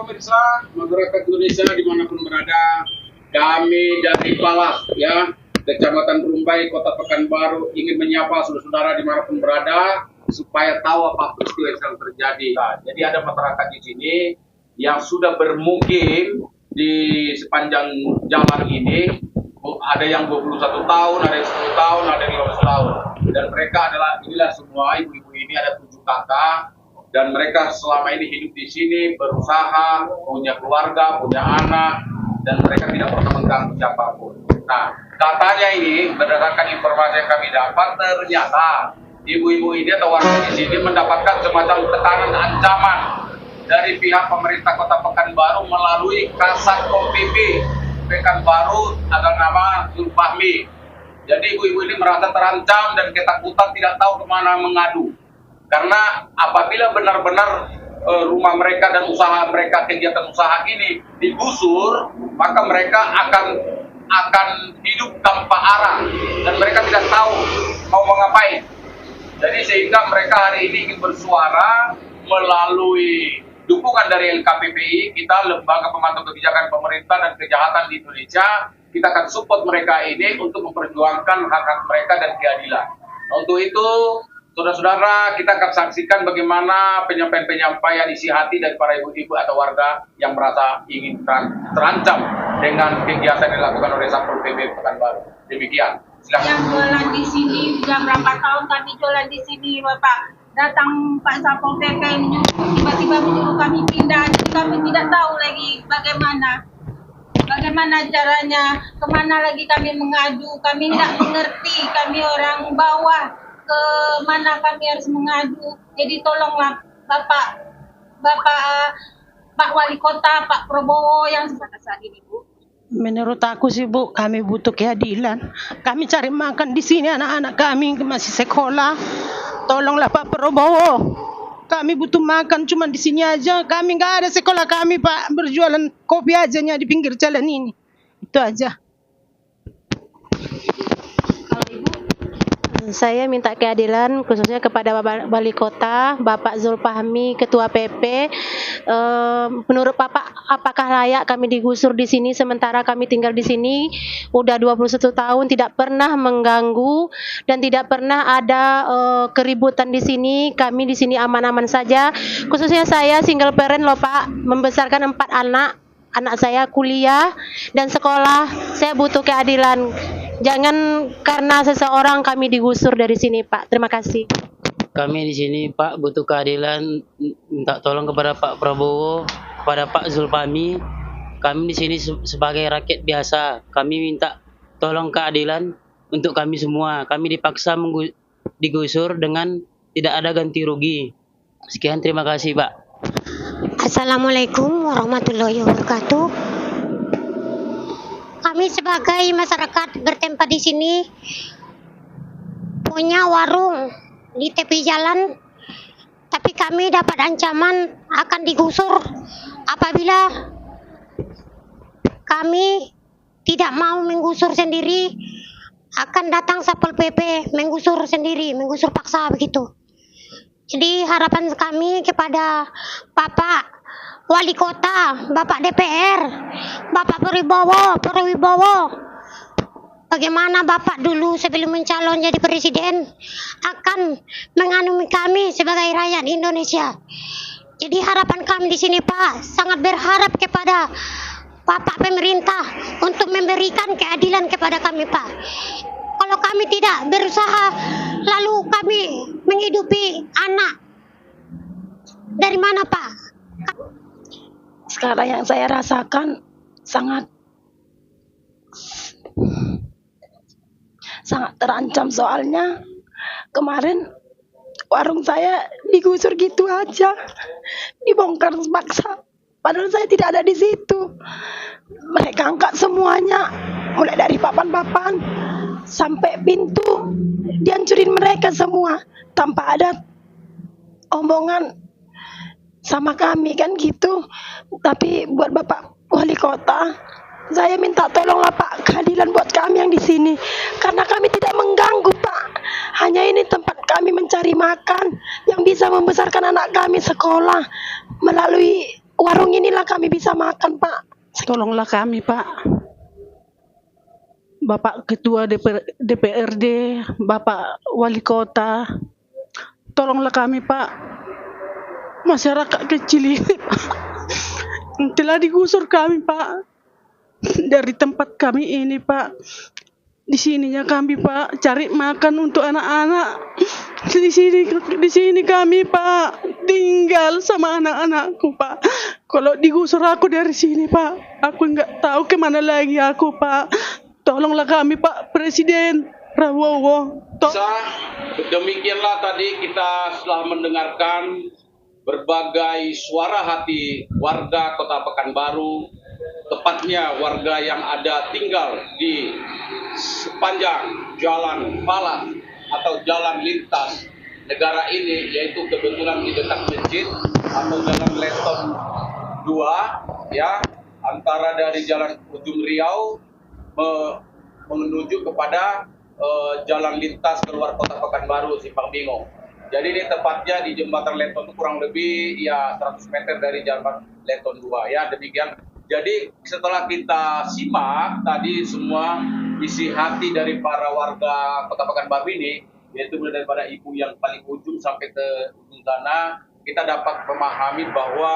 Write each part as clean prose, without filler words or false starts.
pemirsa masyarakat Indonesia dimanapun berada, kami dari Palas ya, Kecamatan Rumbai, Kota Pekanbaru ingin menyapa saudara-saudara dimanapun berada supaya tahu apa peristiwa yang sedang terjadi. Nah, jadi ada masyarakat di sini yang sudah bermukim di sepanjang jalan ini. Ada yang 21 tahun, ada yang 10 tahun, ada yang 15 tahun. Dan mereka inilah semua ibu-ibu ini, ada 7 kakak. Dan mereka selama ini hidup di sini, berusaha, punya keluarga, punya anak, dan mereka tidak pernah mengganggu siapapun. Nah, katanya ini, berdasarkan informasi yang kami dapat, ternyata ibu-ibu ini atau warga di sini mendapatkan semacam tekanan ancaman dari pihak pemerintah Kota Pekanbaru melalui Kasat Pol PP Pekanbaru atas nama Zulfahmi. Jadi ibu-ibu ini merasa terancam dan ketakutan, tidak tahu kemana mengadu. Karena apabila benar-benar rumah mereka dan usaha mereka, kegiatan usaha ini digusur, maka mereka akan hidup tanpa arah dan mereka tidak tahu mau mengapain. Jadi sehingga mereka hari ini ingin bersuara melalui dukungan dari LKPPI, kita Lembaga Pemantau Kebijakan Pemerintah dan Kejahatan di Indonesia, kita akan support mereka ini untuk memperjuangkan hak-hak mereka dan keadilan. Nah, untuk itu, saudara-saudara, kita akan saksikan bagaimana penyampaian-penyampaian isi hati dari para ibu-ibu atau warga yang merasa ingin terancam dengan kegiatan yang dilakukan oleh Satpol PP Pekanbaru. Demikian. Silakan. Yang jualan di sini sudah berapa tahun kami jualan di sini, Bapak. Datang Pak Satpol PP tiba-tiba menyuruh kami pindah, jadi kami tidak tahu lagi bagaimana caranya, kemana lagi kami mengadu, kami tidak mengerti, kami orang bawah, ke mana kami harus mengadu. Jadi tolonglah Pak Wali Kota, Pak Prabowo yang saat ini, Bu. Menurut aku sih, Bu, kami butuh keadilan. Kami cari makan di sini, anak-anak kami masih sekolah. Tolonglah Pak Prabowo. Kami butuh makan, cuma di sini aja. Kami nggak ada sekolah, kami Pak berjualan kopi aja di pinggir jalan ini. Itu aja. Saya minta keadilan khususnya kepada Bapak Wali Kota, Bapak Zulfahmi, Ketua PP. Menurut Bapak, apakah layak kami digusur di sini sementara kami tinggal di sini udah 21 tahun, tidak pernah mengganggu dan tidak pernah ada keributan di sini. Kami di sini aman-aman saja. Khususnya saya single parent loh Pak, membesarkan 4 anak. Anak saya kuliah dan sekolah. Saya butuh keadilan. Jangan karena seseorang kami digusur dari sini, Pak. Terima kasih. Kami di sini, Pak, butuh keadilan. Minta tolong kepada Pak Prabowo, kepada Pak Zulfahmi. Kami di sini sebagai rakyat biasa. Kami minta tolong keadilan untuk kami semua. Kami dipaksa digusur dengan tidak ada ganti rugi. Sekian, terima kasih, Pak. Assalamualaikum warahmatullahi wabarakatuh. Kami sebagai masyarakat bertempat di sini punya warung di tepi jalan, tapi kami dapat ancaman akan digusur apabila kami tidak mau menggusur sendiri, akan datang Satpol PP menggusur sendiri, menggusur paksa begitu. Jadi harapan kami kepada Bapak Wali Kota, Bapak DPR, Bapak Prabowo, bagaimana Bapak dulu sebelum mencalon jadi presiden akan menganumi kami sebagai rakyat Indonesia. Jadi harapan kami di sini Pak, sangat berharap kepada Bapak pemerintah untuk memberikan keadilan kepada kami Pak. Kalau kami tidak berusaha, lalu kami menghidupi anak dari mana Pak? Sekarang yang saya rasakan sangat terancam, soalnya kemarin warung saya digusur gitu aja, dibongkar paksa. Padahal saya tidak ada di situ. Mereka angkat semuanya, mulai dari papan-papan sampai pintu, dihancurin mereka semua tanpa ada omongan sama kami kan gitu. Tapi buat Bapak Wali Kota, saya minta tolonglah Pak, keadilan buat kami yang di sini, karena kami tidak mengganggu Pak. Hanya ini tempat kami mencari makan yang bisa membesarkan anak kami sekolah melalui warung inilah kami bisa makan, Pak. Tolonglah kami, Pak. Bapak Ketua DPRD, Bapak Wali Kota, tolonglah kami, Pak. Masyarakat kecil ini, Pak, yang telah digusur kami, Pak, dari tempat kami ini, Pak. Di sininya kami, Pak, cari makan untuk anak-anak. Di sini kami, Pak, tinggal sama anak-anakku, Pak. Kalau digusur aku dari sini, Pak, aku nggak tahu kemana lagi aku, Pak. Tolonglah kami, Pak Presiden Prabowo. Demikianlah tadi kita setelah mendengarkan berbagai suara hati warga Kota Pekanbaru, tepatnya warga yang ada tinggal di sepanjang jalan Palas atau jalan lintas negara ini, yaitu kebetulan di dekat masjid atau jalan Leton 2, ya, antara dari jalan Ujung Riau menuju kepada jalan lintas keluar Kota Pekanbaru Simpang Bingung. Jadi ini tepatnya di jembatan Leton itu kurang lebih ya 100 meter dari jalan Leton 2, ya, demikian. Jadi setelah kita simak tadi semua isi hati dari para warga Kota Pekanbaru ini, yaitu mulai daripada ibu yang paling ujung sampai ke ujung sana, kita dapat memahami bahwa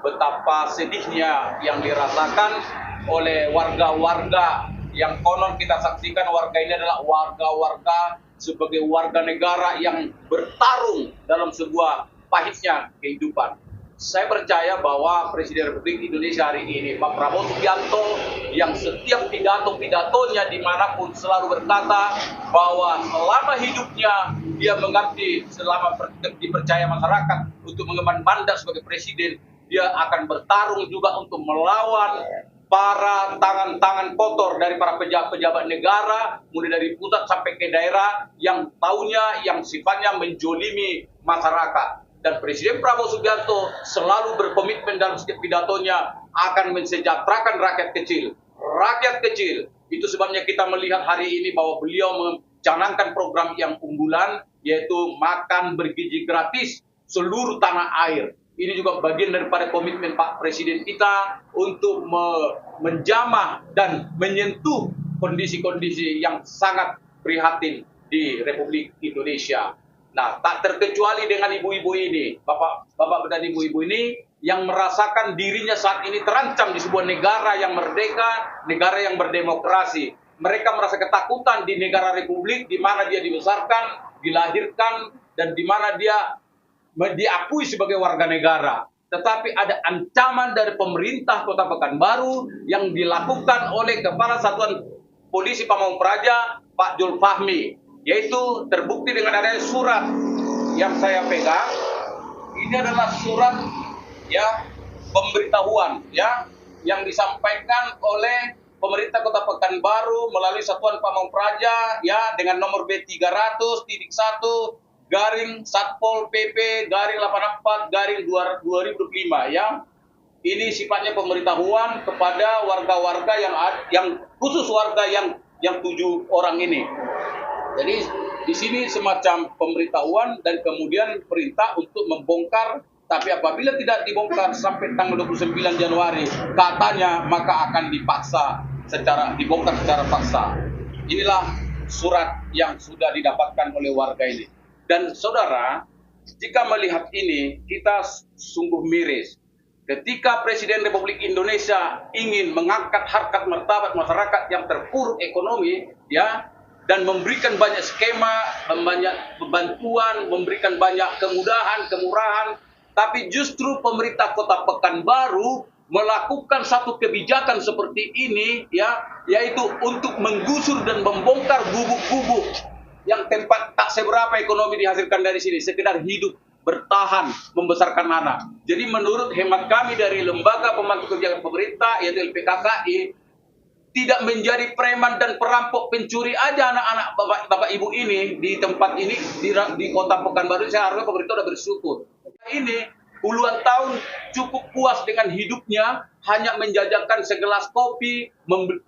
betapa sedihnya yang dirasakan oleh warga-warga yang konon kita saksikan warga ini adalah warga-warga sebagai warga negara yang bertarung dalam sebuah pahitnya kehidupan. Saya percaya bahwa Presiden Republik Indonesia hari ini, Pak Prabowo Subianto, yang setiap pidato-pidatonya dimanapun selalu berkata bahwa selama hidupnya dia mengabdi, selama dipercaya masyarakat untuk mengemban mandat sebagai Presiden, dia akan bertarung juga untuk melawan para tangan-tangan kotor dari para pejabat-pejabat negara, mulai dari pusat sampai ke daerah, yang taunya, yang sifatnya menjolimi masyarakat. Dan Presiden Prabowo Subianto selalu berkomitmen dalam setiap pidatonya akan mensejahterakan rakyat kecil. Rakyat kecil, itu sebabnya kita melihat hari ini bahwa beliau mencanangkan program yang unggulan, yaitu makan bergizi gratis seluruh tanah air. Ini juga bagian daripada komitmen Pak Presiden kita untuk menjamah dan menyentuh kondisi-kondisi yang sangat prihatin di Republik Indonesia. Nah, tak terkecuali dengan ibu-ibu ini, bapak dan ibu-ibu ini yang merasakan dirinya saat ini terancam di sebuah negara yang merdeka, negara yang berdemokrasi. Mereka merasa ketakutan di negara republik di mana dia dibesarkan, dilahirkan, dan di mana dia diakui sebagai warga negara. Tetapi ada ancaman dari pemerintah Kota Pekanbaru yang dilakukan oleh Kepala Satuan Polisi Pamong Praja, Pak Zulfahmi, yaitu terbukti dengan adanya surat yang saya pegang. Ini adalah surat, ya, pemberitahuan, ya, yang disampaikan oleh pemerintah Kota Pekanbaru melalui Satuan Pamong Praja, ya, dengan nomor B300.1 garing Satpol PP garing 84 garing 2005, ya. Ini sifatnya pemberitahuan kepada warga-warga yang khusus warga yang 7 orang ini. Jadi di sini semacam pemberitahuan dan kemudian perintah untuk membongkar, tapi apabila tidak dibongkar sampai tanggal 29 Januari katanya maka akan dibongkar secara paksa. Inilah surat yang sudah didapatkan oleh warga ini. Dan saudara, jika melihat ini kita sungguh miris. Ketika Presiden Republik Indonesia ingin mengangkat harkat martabat masyarakat yang terpuruk ekonomi, ya, dan memberikan banyak skema, banyak bantuan, memberikan banyak kemudahan, kemurahan, tapi justru pemerintah Kota Pekanbaru melakukan satu kebijakan seperti ini, ya, yaitu untuk menggusur dan membongkar gubuk-gubuk yang tempat tak seberapa ekonomi dihasilkan dari sini, sekedar hidup, bertahan, membesarkan anak. Jadi menurut hemat kami dari Lembaga Pemantau Kebijakan Pemerintah, yaitu LPKKI, tidak menjadi preman dan perampok pencuri aja anak-anak bapak ibu ini di tempat ini, di Kota Pekanbaru. Saya harapnya pemerintah sudah bersyukur. Ini puluhan tahun cukup puas dengan hidupnya, hanya menjajakan segelas kopi,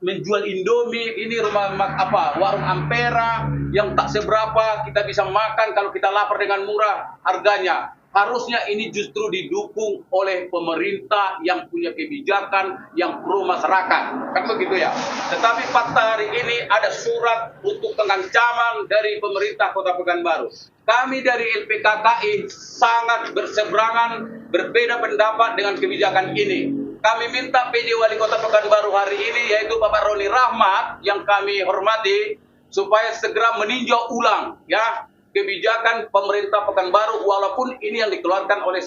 menjual Indomie, ini warung Ampera yang tak seberapa kita bisa makan kalau kita lapar dengan murah harganya. harusnya ini justru didukung oleh pemerintah yang punya kebijakan yang pro masyarakat. Kan begitu ya. Tetapi fakta hari ini ada surat untuk pengancaman dari pemerintah Kota Pekanbaru. Kami dari LPKKI sangat berseberangan, berbeda pendapat dengan kebijakan ini. Kami minta PD Wali Kota Pekanbaru hari ini, yaitu Bapak Roni Rahmat, yang kami hormati, supaya segera meninjau ulang ya kebijakan pemerintah Pekanbaru, walaupun ini yang dikeluarkan oleh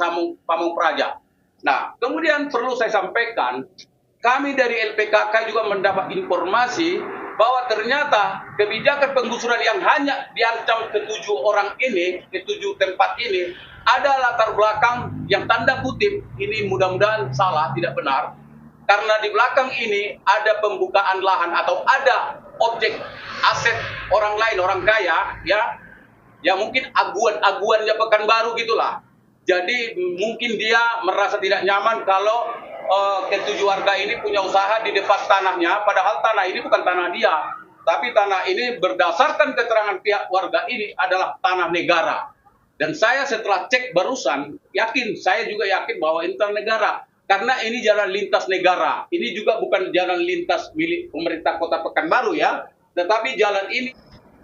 Pamong Praja. Nah, kemudian perlu saya sampaikan, kami dari LPKK juga mendapat informasi bahwa ternyata kebijakan penggusuran yang hanya diancam ke-7 orang ini, ke-7 tempat ini, ada latar belakang yang tanda kutip, ini mudah-mudahan salah, tidak benar, karena di belakang ini ada pembukaan lahan atau ada objek aset orang lain, orang kaya, ya mungkin aguannya Pekanbaru gitulah. Jadi mungkin dia merasa tidak nyaman kalau ke-7 warga ini punya usaha di depan tanahnya, padahal tanah ini bukan tanah dia, tapi tanah ini berdasarkan keterangan pihak warga ini adalah tanah negara. Dan saya setelah cek barusan, saya juga yakin bahwa ini tanah negara. Karena ini jalan lintas negara. Ini juga bukan jalan lintas milik pemerintah Kota Pekanbaru ya. Tetapi jalan ini,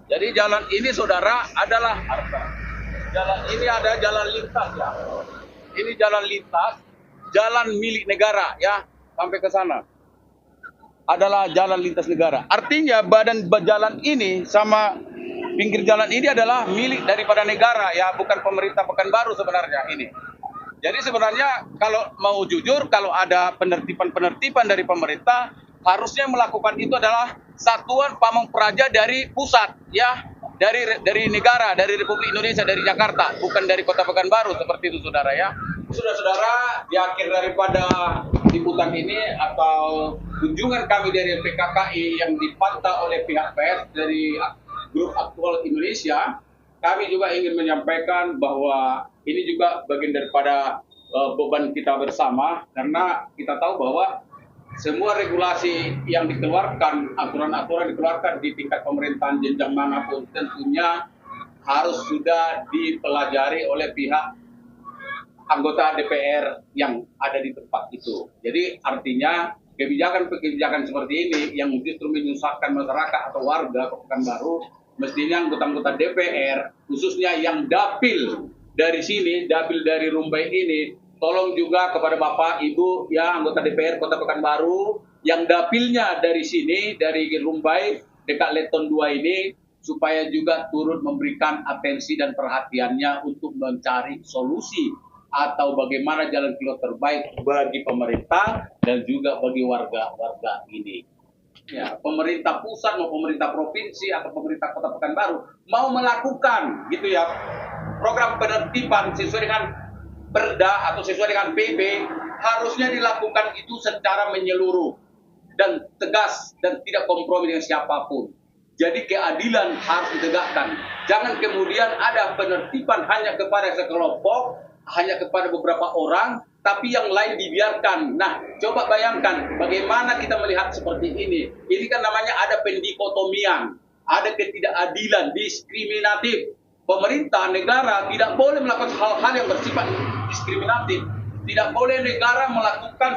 jadi jalan ini saudara adalah harta. Jalan ini ada jalan lintas ya. Ini jalan lintas, jalan milik negara ya. Sampai ke sana. Adalah jalan lintas negara. Artinya badan jalan ini sama pinggir jalan ini adalah milik daripada negara ya, bukan pemerintah Pekanbaru sebenarnya ini. Jadi sebenarnya kalau mau jujur, kalau ada penertiban dari pemerintah, harusnya melakukan itu adalah Satuan Pamong Praja dari pusat ya, dari negara, dari Republik Indonesia, dari Jakarta, bukan dari Kota Pekanbaru seperti itu saudara ya. Saudara-saudara, di akhir daripada liputan ini atau kunjungan kami dari LPKKI yang dipantau oleh pihak pers dari Grup Aktual Indonesia, kami juga ingin menyampaikan bahwa ini juga bagian daripada beban kita bersama, karena kita tahu bahwa semua regulasi yang dikeluarkan, aturan-aturan dikeluarkan di tingkat pemerintahan jenjang manapun tentunya harus sudah dipelajari oleh pihak anggota DPR yang ada di tempat itu. Jadi artinya kebijakan-kebijakan seperti ini yang justru menyusahkan masyarakat atau warga Pekanbaru, mestinya anggota-anggota DPR, khususnya yang dapil dari sini, dapil dari Rumbai ini, tolong juga kepada Bapak, Ibu, ya anggota DPR Kota Pekanbaru, yang dapilnya dari sini, dari Rumbai, dekat Leton 2 ini, supaya juga turut memberikan atensi dan perhatiannya untuk mencari solusi atau bagaimana jalan keluar terbaik bagi pemerintah dan juga bagi warga-warga ini. Ya, pemerintah pusat mau pemerintah provinsi atau pemerintah Kota Pekanbaru mau melakukan gitu ya program penertiban sesuai dengan Perda atau sesuai dengan PP, harusnya dilakukan itu secara menyeluruh dan tegas dan tidak kompromi dengan siapapun. Jadi keadilan harus ditegakkan. Jangan kemudian ada penertiban hanya kepada sekelompok, hanya kepada beberapa orang, tapi yang lain dibiarkan. Nah, coba bayangkan bagaimana kita melihat seperti ini. Ini kan namanya ada pendikotomian, ada ketidakadilan, diskriminatif. Pemerintah, negara tidak boleh melakukan hal-hal yang bersifat diskriminatif. Tidak boleh negara melakukan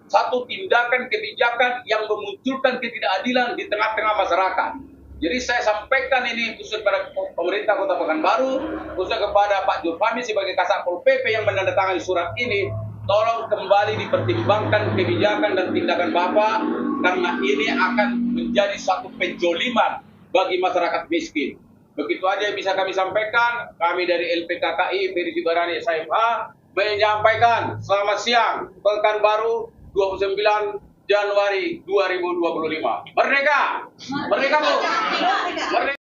satu tindakan kebijakan yang memunculkan ketidakadilan di tengah-tengah masyarakat. Jadi saya sampaikan ini khusus kepada pemerintah Kota Pekanbaru, khusus kepada Pak Zulfahmi sebagai Kasatpol PP yang menandatangani surat ini, tolong kembali dipertimbangkan kebijakan dan tindakan Bapak, karena ini akan menjadi satu penjoliman bagi masyarakat miskin. Begitu aja yang bisa kami sampaikan. Kami dari LPKKI Ferry Sibarani SIFA menyampaikan selamat siang, Pekanbaru 29 Januari 2025. Merdeka! Merdeka, Bu! Merdeka!